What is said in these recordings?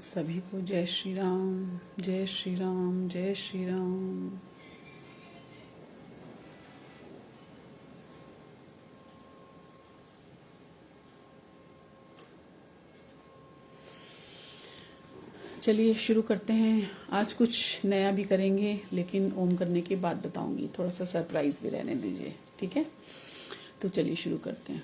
सभी को जय श्री राम, जय श्री राम, जय श्री राम। चलिए शुरू करते हैं। आज कुछ नया भी करेंगे, लेकिन ओम करने के बाद बताऊंगी। थोड़ा सा सरप्राइज भी रहने दीजिए, ठीक है? तो चलिए शुरू करते हैं।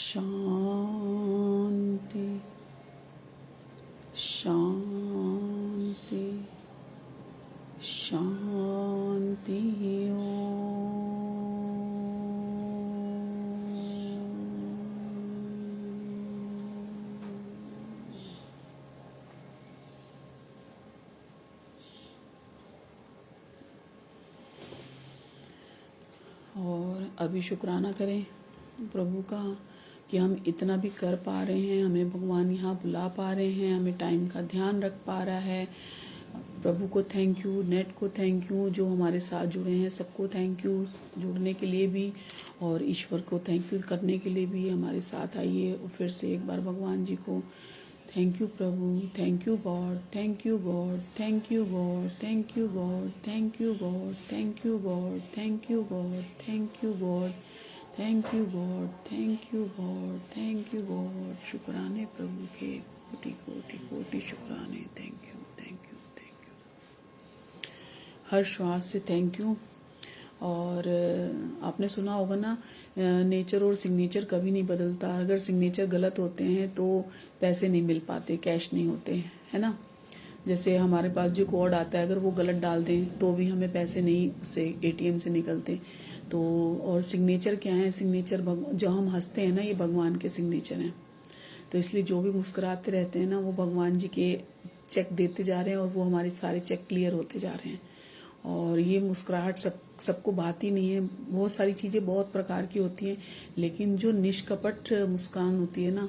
शांति शांति शांति और अभी शुक्राना करें प्रभु का कि हम इतना भी कर पा रहे हैं, हमें भगवान यहाँ बुला पा रहे हैं, हमें टाइम का ध्यान रख पा रहा है। प्रभु को थैंक यू, नेट को थैंक यू, जो हमारे साथ जुड़े हैं सबको थैंक यू जुड़ने के लिए भी, और ईश्वर को थैंक यू करने के लिए भी। हमारे साथ आइए और फिर से एक बार भगवान जी को थैंक यू प्रभु, thank you god, thank you god, thank you god, thank you god, thank you god, thank you god, thank you god, thank you god, thank you god, thank you god, thank you god. शुक्राने प्रभु के कोटि कोटि कोटि शुक्राने। Thank you, thank you, thank you. हर श्वास से थैंक यू। और आपने सुना होगा ना, नेचर और सिग्नेचर कभी नहीं बदलता। अगर सिग्नेचर गलत होते हैं तो पैसे नहीं मिल पाते, कैश नहीं होते, है ना। जैसे हमारे पास जो कोड आता है, अगर वो गलत डाल दें तो भी हमें पैसे नहीं उससे एटीएम से निकलते। तो और सिग्नेचर क्या है? सिग्नेचर जो हम हंसते हैं ना, ये भगवान के सिग्नेचर हैं। तो इसलिए जो भी मुस्कुराते रहते हैं ना, वो भगवान जी के चेक देते जा रहे हैं और वो हमारे सारे चेक क्लियर होते जा रहे हैं। और ये मुस्कुराहट सबको भाती नहीं है। बहुत सारी चीज़ें बहुत प्रकार की होती हैं, लेकिन जो निष्कपट मुस्कान होती है ना,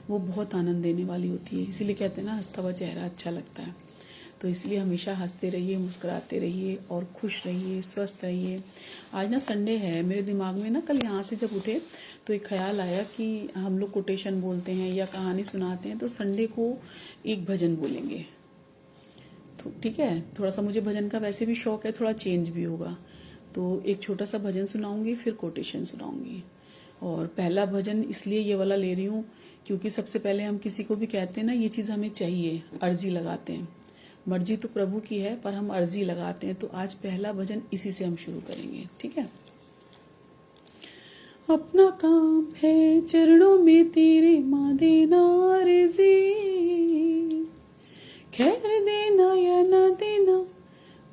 वो बहुत आनंद देने वाली होती है। इसीलिए कहते हैं ना, हंसता हुआ चेहरा अच्छा लगता है। तो इसलिए हमेशा हंसते रहिए, मुस्कुराते रहिए और खुश रहिए, स्वस्थ रहिए। आज ना संडे है, मेरे दिमाग में ना कल यहाँ से जब उठे तो एक ख्याल आया कि हम लोग कोटेशन बोलते हैं या कहानी सुनाते हैं, तो संडे को एक भजन बोलेंगे। तो ठीक है, थोड़ा सा मुझे भजन का वैसे भी शौक है, थोड़ा चेंज भी होगा। तो एक छोटा सा भजन सुनाऊंगी, फिर कोटेशन सुनाऊंगी। और पहला भजन इसलिए ये वाला ले रही हूँ क्योंकि सबसे पहले हम किसी को भी कहते हैं ना, ये चीज़ हमें चाहिए, अर्जी लगाते हैं। मर्जी तो प्रभु की है, पर हम अर्जी लगाते हैं। तो आज पहला भजन इसी से हम शुरू करेंगे, ठीक है। अपना काम है चरणों में तेरे, माँ देना अर्जी, खैर देना या ना देना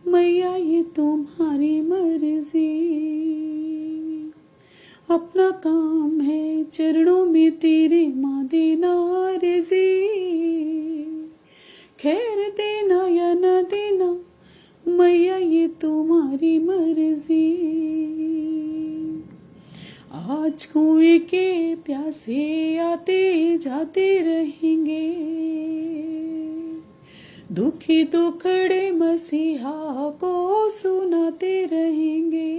मैया ये तुम्हारी मर्जी। अपना काम है चरणों में तेरे, माँ देना अर्जी, खैर देना या ना देना मैया ये तुम्हारी मर्जी। आज कुएं के प्यासे आते जाते रहेंगे, दुखी दुखड़े मसीहा को सुनाते रहेंगे।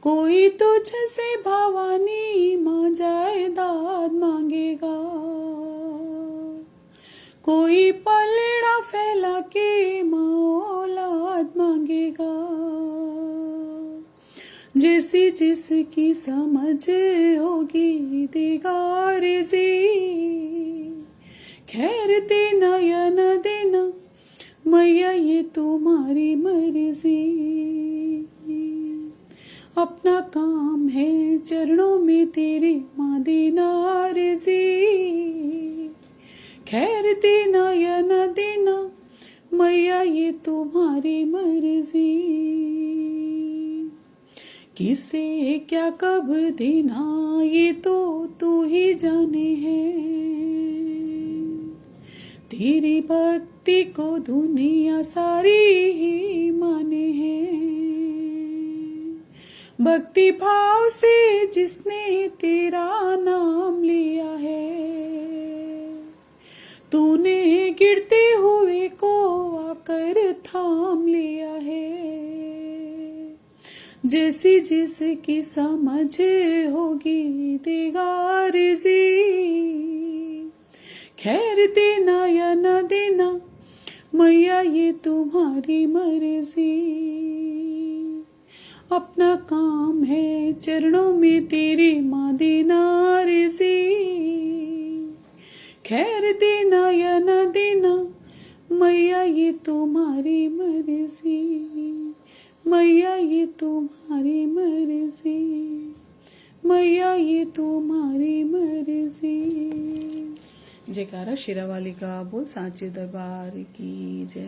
कोई तुझसे भवानी माँ जायदाद मांगेगा, कोई पलड़ा फैला के माँ औलाद मांगेगा। जैसी जिसकी समझ होगी देगा अर्जी, खैर देना या न देना मैया ये तुम्हारी मर्जी। अपना काम है चरणों में तेरे, माँ देना अर्जी, खैर देना या न देना मैया ये तुम्हारी मर्जी। किसे क्या कब देना ये तो तू ही जाने है, तेरी भक्ति को दुनिया सारी ही माने है। भक्ति भाव से जिसने तेरा नाम लिया है, तूने गिरते हुए को आकर थाम लिया है। जैसी जिसकी समझ होगी देगा अर्जी, खैर देना या न देना मैया ये तुम्हारी मर्जी। अपना काम है चरणों में तेरे, माँ देना अर्जी, खैर देना या न देना मैया ये तुम्हारी मर्जी। मैया ये तुम्हारी मर्जी, मैया ये तुम्हारी मर्जी। जयकारा शेरावाली का बोल सांचे दरबार की जय।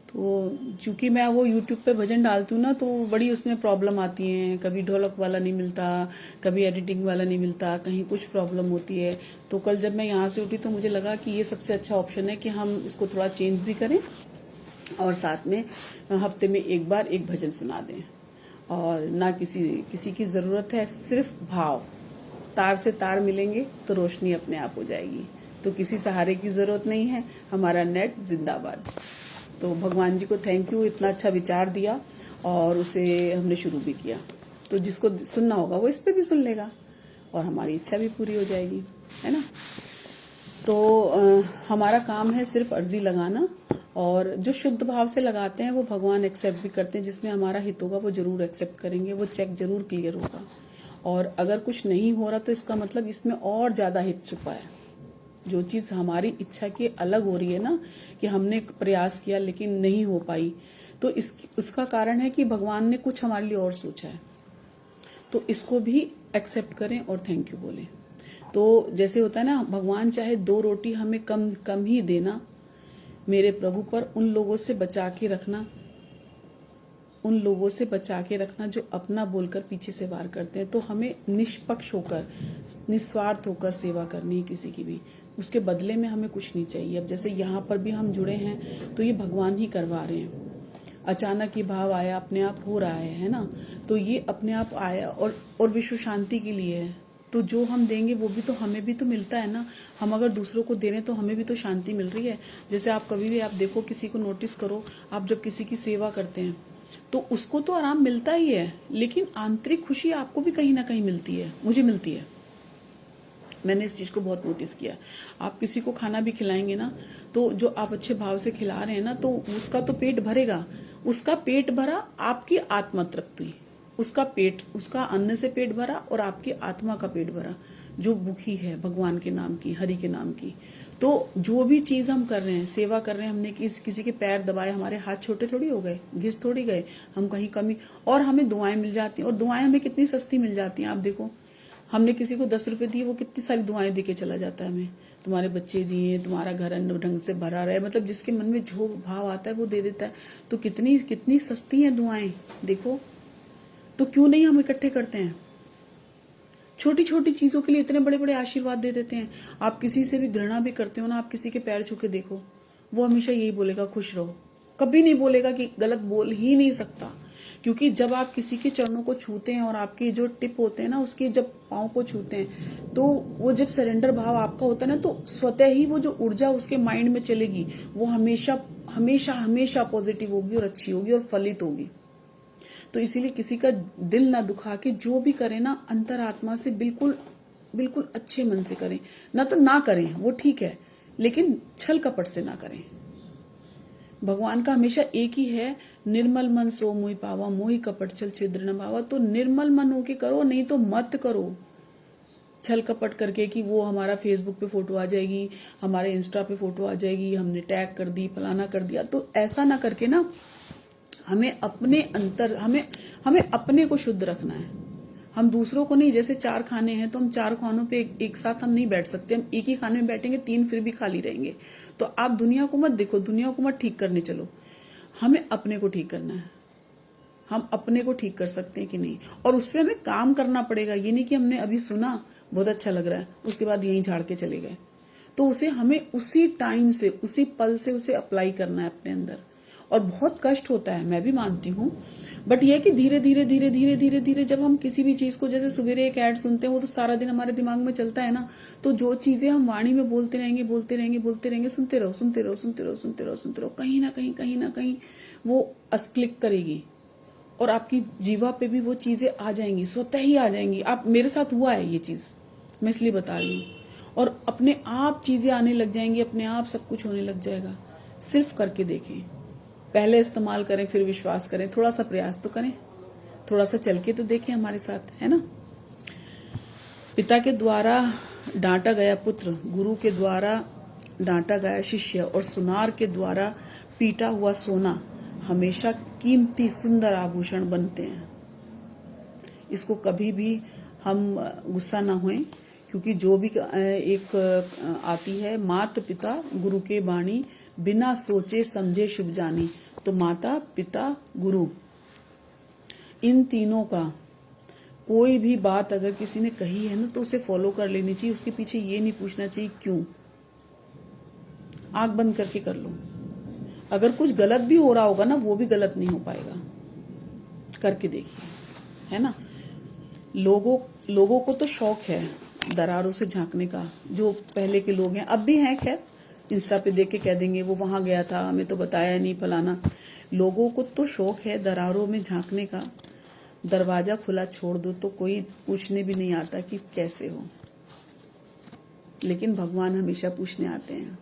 तो चूंकि मैं वो यूट्यूब पे भजन डालती हूँ ना, तो बड़ी उसमें प्रॉब्लम आती है, कभी ढोलक वाला नहीं मिलता, कभी एडिटिंग वाला नहीं मिलता, कहीं कुछ प्रॉब्लम होती है। तो कल जब मैं यहाँ से उठी तो मुझे लगा कि ये सबसे अच्छा ऑप्शन है कि हम इसको थोड़ा चेंज भी करें और साथ में हफ्ते में एक बार एक भजन सुना दें। और ना किसी की ज़रूरत है, सिर्फ भाव। तार से तार मिलेंगे तो रोशनी अपने आप हो जाएगी। तो किसी सहारे की ज़रूरत नहीं है, हमारा नेट जिंदाबाद। तो भगवान जी को थैंक यू, इतना अच्छा विचार दिया और उसे हमने शुरू भी किया। तो जिसको सुनना होगा वो इस पे भी सुन लेगा और हमारी इच्छा भी पूरी हो जाएगी, है ना। तो हमारा काम है सिर्फ अर्जी लगाना, और जो शुद्ध भाव से लगाते हैं वो भगवान एक्सेप्ट भी करते हैं। जिसमें हमारा हित होगा वो जरूर एक्सेप्ट करेंगे, वो चेक जरूर क्लियर होगा। और अगर कुछ नहीं हो रहा तो इसका मतलब इसमें और ज्यादा हित छुपा है। जो चीज हमारी इच्छा की अलग हो रही है ना, कि हमने प्रयास किया लेकिन नहीं हो पाई, तो उसका कारण है कि भगवान ने कुछ हमारे लिए और सोचा है। तो इसको भी एक्सेप्ट करें और थैंक यू बोलें। तो जैसे होता है ना, भगवान चाहे 2 रोटी हमें कम कम ही देना, मेरे प्रभु पर उन लोगों से बचा के रखना, उन लोगों से बचा के रखना जो अपना बोलकर पीछे से वार करते हैं। तो हमें निष्पक्ष होकर, निस्वार्थ होकर सेवा करनी है किसी की भी। उसके बदले में हमें कुछ नहीं चाहिए। अब जैसे यहाँ पर भी हम जुड़े हैं तो ये भगवान ही करवा रहे हैं। अचानक ये भाव आया, अपने आप हो रहा है ना। तो ये अपने आप आया और विश्व शांति के लिए है। तो जो हम देंगे वो भी तो हमें भी तो मिलता है ना। हम अगर दूसरों को दे रहे हैं तो हमें भी तो शांति मिल रही है। जैसे आप कभी भी आप देखो, किसी को नोटिस करो, आप जब किसी की सेवा करते हैं तो उसको तो आराम मिलता ही है, लेकिन आंतरिक खुशी आपको भी कहीं ना कहीं मिलती है, मुझे मिलती है। मैंने इस चीज को बहुत नोटिस किया। आप किसी को खाना भी खिलाएंगे ना, तो जो आप अच्छे भाव से खिला रहे हैं ना, तो उसका तो पेट भरेगा। उसका पेट भरा, आपकी आत्मा तृप्त हुई। उसका अन्न से पेट भरा और आपकी आत्मा का पेट भरा, जो भूखी है भगवान के नाम की, हरि के नाम की। तो जो भी चीज हम कर रहे हैं, सेवा कर रहे हैं, हमने किसी के पैर दबाए, हमारे हाथ छोटे थोड़ी हो गए, घिस थोड़ी गए, हम कहीं कमी, और हमें दुआएं मिल जाती हैं। और दुआएं हमें कितनी सस्ती मिल जाती हैं। आप देखो, हमने किसी को 10 रुपए दिए, वो कितनी सारी दुआएं दे के चला जाता है हमें। तुम्हारे बच्चे जिए, तुम्हारा घर अन्न ढंग से भरा रहे, मतलब जिसके मन में जो भाव आता है वो दे देता है। तो कितनी कितनी सस्ती हैं दुआएं, देखो। तो क्यों नहीं हम इकट्ठे करते हैं। छोटी छोटी चीजों के लिए इतने बड़े बड़े आशीर्वाद दे देते हैं। आप किसी से भी घृणा भी करते हो ना, आप किसी के पैर छू के देखो, वो हमेशा यही बोलेगा खुश रहो। कभी नहीं बोलेगा कि गलत, बोल ही नहीं सकता। क्योंकि जब आप किसी के चरणों को छूते हैं और आपके जो टिप होते हैं ना, उसके जब पाँव को छूते हैं, तो वो जब सरेंडर भाव आपका होता है ना, तो स्वतः ही वो जो ऊर्जा उसके माइंड में चलेगी, वो हमेशा हमेशा हमेशा पॉजिटिव होगी और अच्छी होगी और फलित होगी। तो इसीलिए किसी का दिल ना दुखा के जो भी करें ना, अंतरात्मा से बिल्कुल बिल्कुल अच्छे मन से करें। ना तो ना करें, वो ठीक है, लेकिन छल कपट से ना करें। भगवान का हमेशा एक ही है, निर्मल मन सो मोहि पावा, मोहि कपट छल छिद्र न भावा। तो निर्मल मन होके करो, नहीं तो मत करो छल कपट करके कि वो हमारा फेसबुक पे फोटो आ जाएगी, हमारे इंस्टा पे फोटो आ जाएगी, हमने टैग कर दी, फलाना कर दिया। तो ऐसा ना करके ना, हमें अपने हमें अपने को शुद्ध रखना है। हम दूसरों को नहीं। जैसे 4 खाने हैं तो हम 4 खानों पे एक साथ हम नहीं बैठ सकते। हम एक ही खाने में बैठेंगे, 3 फिर भी खाली रहेंगे। तो आप दुनिया को मत देखो, दुनिया को मत ठीक करने चलो, हमें अपने को ठीक करना है। हम अपने को ठीक कर सकते हैं कि नहीं, और उस पर हमें काम करना पड़ेगा। ये नहीं कि हमने अभी सुना, बहुत अच्छा लग रहा है, उसके बाद यहीं झाड़ के चले गए। तो उसे हमें उसी टाइम से, उसी पल से उसे अप्लाई करना है अपने अंदर। और बहुत कष्ट होता है, मैं भी मानती हूँ, बट ये कि धीरे धीरे धीरे धीरे धीरे धीरे जब हम किसी भी चीज को, जैसे सवेरे एक ऐड सुनते हैं, वो तो सारा दिन हमारे दिमाग में चलता है ना। तो जो चीजें हम वाणी में बोलते रहेंगे बोलते रहेंगे बोलते रहेंगे, सुनते रहो सुनते रहो सुनते रहो सुनते रहो सुनते रहो, कहीं ना कहीं वो क्लिक करेगी और आपकी जीवा पे भी वो चीजें आ जाएंगी, स्वतः ही आ जाएंगी। आप, मेरे साथ हुआ है ये चीज, मैं इसलिए बता रही हूँ। और अपने आप चीजें आने लग जाएंगी, अपने आप सब कुछ होने लग जाएगा। सिर्फ करके देखें, पहले इस्तेमाल करें फिर विश्वास करें। थोड़ा सा प्रयास तो करें, थोड़ा सा चल के तो देखें हमारे साथ, है ना। पिता के द्वारा डांटा गया पुत्र, गुरु के द्वारा डांटा गया शिष्य और सुनार के द्वारा पीटा हुआ सोना हमेशा कीमती सुंदर आभूषण बनते हैं। इसको कभी भी हम गुस्सा ना होएं, क्योंकि जो भी एक आती है, मात पिता गुरु के बाणी, बिना सोचे समझे शुभ जानी। तो माता पिता गुरु, इन तीनों का कोई भी बात अगर किसी ने कही है ना तो उसे फॉलो कर लेनी चाहिए। उसके पीछे ये नहीं पूछना चाहिए क्यों। आंख बंद करके कर लो। अगर कुछ गलत भी हो रहा होगा ना, वो भी गलत नहीं हो पाएगा। करके देखिए, है ना। लोगों को तो शौक है दरारों से झांकने का। जो पहले के लोग हैं, अब भी हैं, खैर इंस्टा पे देख के कह देंगे वो वहां गया था, हमें तो बताया नहीं, फलाना। लोगों को तो शौक है दरारों में झांकने का। दरवाजा खुला छोड़ दो तो कोई पूछने भी नहीं आता कि कैसे हो, लेकिन भगवान हमेशा पूछने आते हैं।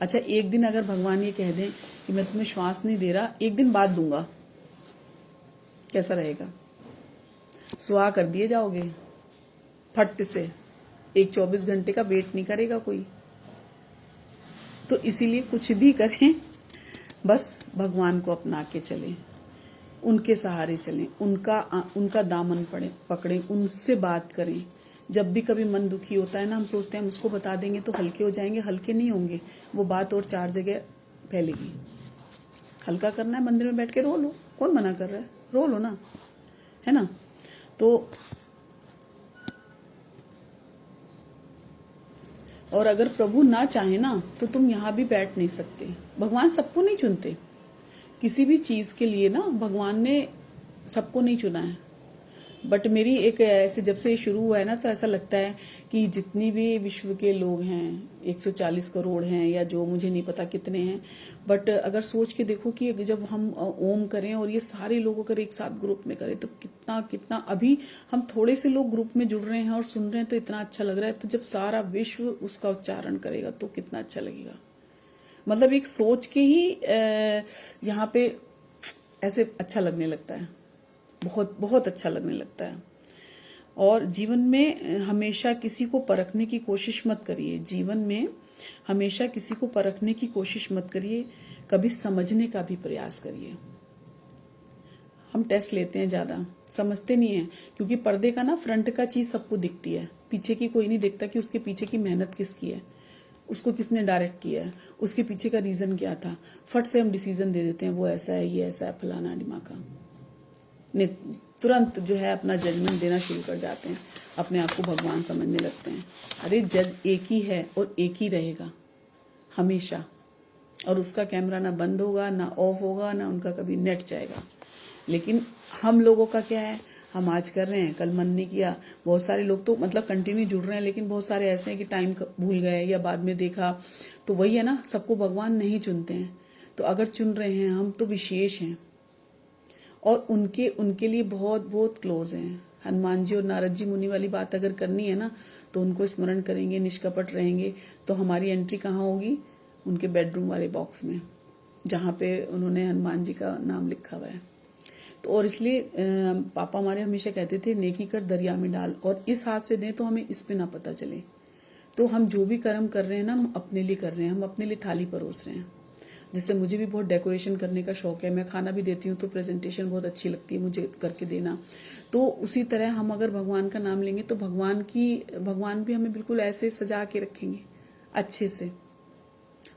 अच्छा, एक दिन अगर भगवान ये कह दें कि मैं तुम्हें श्वास नहीं दे रहा, एक दिन बाद दूंगा, कैसा रहेगा? सुहा कर दिए जाओगे फट से। एक 24 घंटे का वेट नहीं करेगा कोई। तो इसीलिए कुछ भी करें, बस भगवान को अपना के चलें, उनके सहारे चलें, उनका दामन पकड़ें, उनसे बात करें। जब भी कभी मन दुखी होता है ना, हम सोचते हैं हम उसको बता देंगे तो हल्के हो जाएंगे। हल्के नहीं होंगे, वो बात और 4 जगह फैलेगी। हल्का करना है, मंदिर में बैठ के रो लो, कौन मना कर रहा है? रो लो ना, है ना। तो और अगर प्रभु ना चाहे ना तो तुम यहाँ भी बैठ नहीं सकते। भगवान सबको नहीं चुनते। किसी भी चीज के लिए ना भगवान ने सबको नहीं चुना है। बट मेरी एक ऐसे, जब से ये शुरू हुआ है ना, तो ऐसा लगता है कि जितनी भी विश्व के लोग हैं, 140 करोड़ हैं या जो मुझे नहीं पता कितने हैं, बट अगर सोच के देखो कि जब हम ओम करें और ये सारे लोग अगर एक साथ ग्रुप में करें तो कितना कितना, अभी हम थोड़े से लोग ग्रुप में जुड़ रहे हैं और सुन रहे हैं तो इतना अच्छा लग रहा है। तो जब सारा विश्व उसका उच्चारण करेगा तो कितना अच्छा लगेगा। मतलब एक सोच के ही यहाँ पे ऐसे अच्छा लगने लगता है, बहुत बहुत अच्छा लगने लगता है। और जीवन में हमेशा किसी को परखने की कोशिश मत करिए। जीवन में हमेशा किसी को परखने की कोशिश मत करिए, कभी समझने का भी प्रयास करिए। हम टेस्ट लेते हैं, ज्यादा समझते नहीं है, क्योंकि पर्दे का ना फ्रंट का चीज सबको दिखती है, पीछे की कोई नहीं देखता कि उसके पीछे की मेहनत किसकी है, उसको किसने डायरेक्ट किया है, उसके पीछे का रीजन क्या था। फट से हम डिसीजन दे देते हैं, वो ऐसा है, ये ऐसा है, फलाना डिमाका, ने तुरंत जो है अपना जजमेंट देना शुरू कर जाते हैं, अपने आप को भगवान समझने लगते हैं। अरे जज एक ही है और एक ही रहेगा हमेशा, और उसका कैमरा ना बंद होगा ना ऑफ होगा, ना उनका कभी नेट जाएगा। लेकिन हम लोगों का क्या है, हम आज कर रहे हैं, कल मन नहीं किया। बहुत सारे लोग तो मतलब कंटिन्यू जुड़ रहे हैं, लेकिन बहुत सारे ऐसे हैं कि टाइम भूल गए या बाद में देखा। तो वही है ना, सबको भगवान नहीं चुनते हैं। तो अगर चुन रहे हैं हम तो विशेष हैं, और उनके लिए बहुत बहुत क्लोज हैं। हनुमान जी और नारद जी मुनि वाली बात अगर करनी है ना, तो उनको स्मरण करेंगे, निष्कपट रहेंगे, तो हमारी एंट्री कहाँ होगी? उनके बेडरूम वाले बॉक्स में, जहाँ पे उन्होंने हनुमान जी का नाम लिखा हुआ है। तो और इसलिए पापा हमारे हमेशा कहते थे, नेकी कर दरिया में डाल, और इस हाथ से दें तो हमें इस पे ना पता चले। तो हम जो भी कर्म कर रहे हैं ना, हम अपने लिए कर रहे हैं, हम अपने लिए थाली परोस रहे हैं। जैसे मुझे भी बहुत डेकोरेशन करने का शौक है, मैं खाना भी देती हूँ तो प्रेजेंटेशन बहुत अच्छी लगती है मुझे करके देना। तो उसी तरह हम अगर भगवान का नाम लेंगे तो भगवान भी हमें बिल्कुल ऐसे सजा के रखेंगे अच्छे से।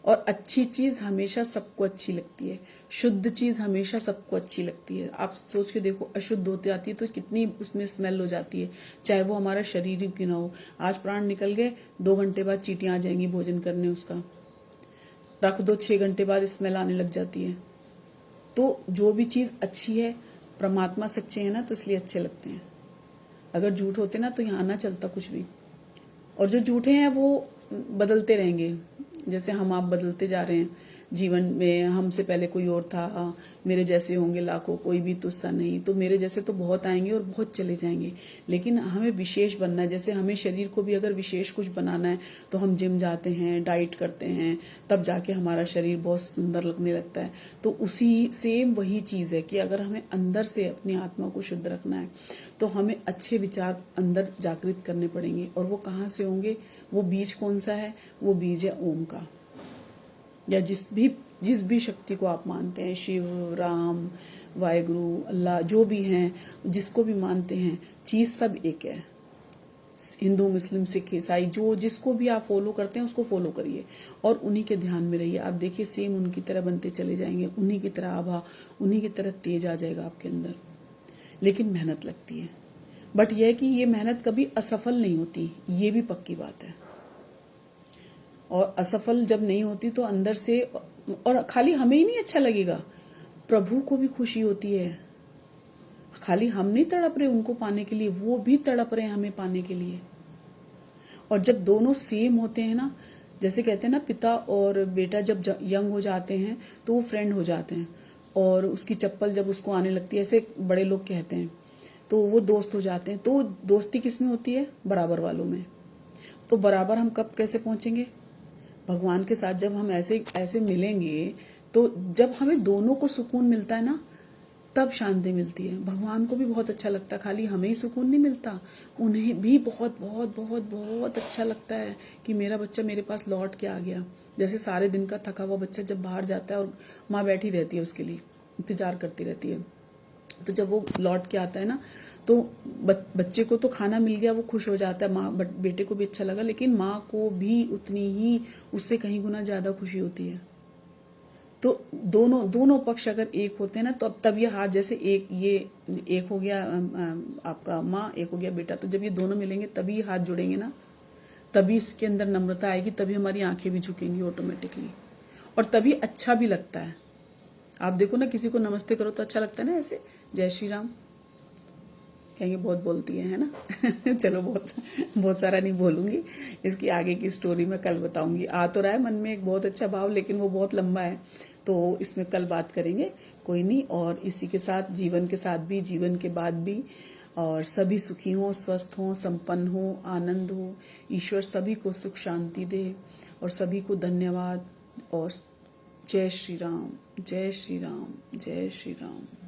और अच्छी चीज हमेशा सबको अच्छी लगती है, शुद्ध चीज हमेशा सबको अच्छी लगती है। आप सोच के देखो, अशुद्ध होती आती है तो कितनी उसमें स्मेल हो जाती है, चाहे वो हमारा शरीर ही क्यों ना हो। आज प्राण निकल गए, 2 घंटे बाद चींटियां आ जाएंगी भोजन करने, उसका रख दो, 6 घंटे बाद स्मेल आने लग जाती है। तो जो भी चीज अच्छी है, परमात्मा सच्चे है ना, तो इसलिए अच्छे लगते हैं। अगर झूठ होते ना तो यहाँ ना चलता कुछ भी। और जो झूठे हैं वो बदलते रहेंगे, जैसे हम आप बदलते जा रहे हैं जीवन में। हमसे पहले कोई और था, मेरे जैसे होंगे लाखों, कोई भी तुझसा नहीं। तो मेरे जैसे तो बहुत आएंगे और बहुत चले जाएंगे, लेकिन हमें विशेष बनना है। जैसे हमें शरीर को भी अगर विशेष कुछ बनाना है तो हम जिम जाते हैं, डाइट करते हैं, तब जाके हमारा शरीर बहुत सुंदर लगने लगता है। तो उसी सेम वही चीज है कि अगर हमें अंदर से अपनी आत्मा को शुद्ध रखना है तो हमें अच्छे विचार अंदर जागृत करने पड़ेंगे। और वो कहाँ से होंगे? वो बीज कौन सा है? वो बीज है ओम का, या जिस भी शक्ति को आप मानते हैं, शिव, राम, वाहेगुरु, अल्लाह, जो भी हैं, जिसको भी मानते हैं, चीज़ सब एक है। हिंदू, मुस्लिम, सिख, ईसाई, जो जिसको भी आप फॉलो करते हैं उसको फॉलो करिए और उन्हीं के ध्यान में रहिए। आप देखिए सेम उनकी तरह बनते चले जाएंगे, उन्हीं की तरह आभा, उन्हीं की तरह तेज आ जाएगा आपके अंदर। लेकिन मेहनत लगती है, बट यह कि ये मेहनत कभी असफल नहीं होती, ये भी पक्की बात है। और असफल जब नहीं होती तो अंदर से, और खाली हमें ही नहीं अच्छा लगेगा, प्रभु को भी खुशी होती है। खाली हम नहीं तड़प रहे उनको पाने के लिए, वो भी तड़प रहे हैं हमें पाने के लिए। और जब दोनों सेम होते हैं ना, जैसे कहते हैं ना, पिता और बेटा जब यंग हो जाते हैं तो वो फ्रेंड हो जाते हैं, और उसकी चप्पल जब उसको आने लगती है, ऐसे बड़े लोग कहते हैं, तो वो दोस्त हो जाते हैं। तो दोस्ती किस में होती है? बराबर वालों में। तो बराबर हम कब कैसे पहुंचेंगे? भगवान के साथ जब हम ऐसे ऐसे मिलेंगे, तो जब हमें दोनों को सुकून मिलता है ना, तब शांति मिलती है। भगवान को भी बहुत अच्छा लगता है, खाली हमें ही सुकून नहीं मिलता, उन्हें भी बहुत बहुत बहुत बहुत अच्छा लगता है कि मेरा बच्चा मेरे पास लौट के आ गया। जैसे सारे दिन का थका हुआ बच्चा जब बाहर जाता है और माँ बैठी रहती है उसके लिए, इंतजार करती रहती है, तो जब वो लौट के आता है ना, तो बच्चे को तो खाना मिल गया, वो खुश हो जाता है, माँ बेटे को भी अच्छा लगा, लेकिन माँ को भी उतनी ही, उससे कहीं गुना ज़्यादा खुशी होती है। तो दोनों दोनों पक्ष अगर एक होते हैं ना, तो अब तब ये हाथ, जैसे एक ये एक हो गया आपका माँ, एक हो गया बेटा, तो जब ये दोनों मिलेंगे तभी हाथ जुड़ेंगे ना, तभी इसके अंदर नम्रता आएगी, तभी हमारी आंखें भी झुकेंगी ऑटोमेटिकली, और तभी अच्छा भी लगता है। आप देखो ना, किसी को नमस्ते करो तो अच्छा लगता है ना, ऐसे जय श्री राम कहेंगे, बहुत बोलती है ना। चलो बहुत सारा नहीं बोलूँगी, इसकी आगे की स्टोरी मैं कल बताऊँगी। आ तो रहा है मन में एक बहुत अच्छा भाव, लेकिन वो बहुत लंबा है, तो इसमें कल बात करेंगे, कोई नहीं। और इसी के साथ, जीवन के साथ भी, जीवन के बाद भी, और सभी सुखी हों, स्वस्थ हों, संपन्न हों, आनंद हो, ईश्वर सभी को सुख शांति दे, और सभी को धन्यवाद। और जय श्री राम, जय श्री राम, जय श्री राम।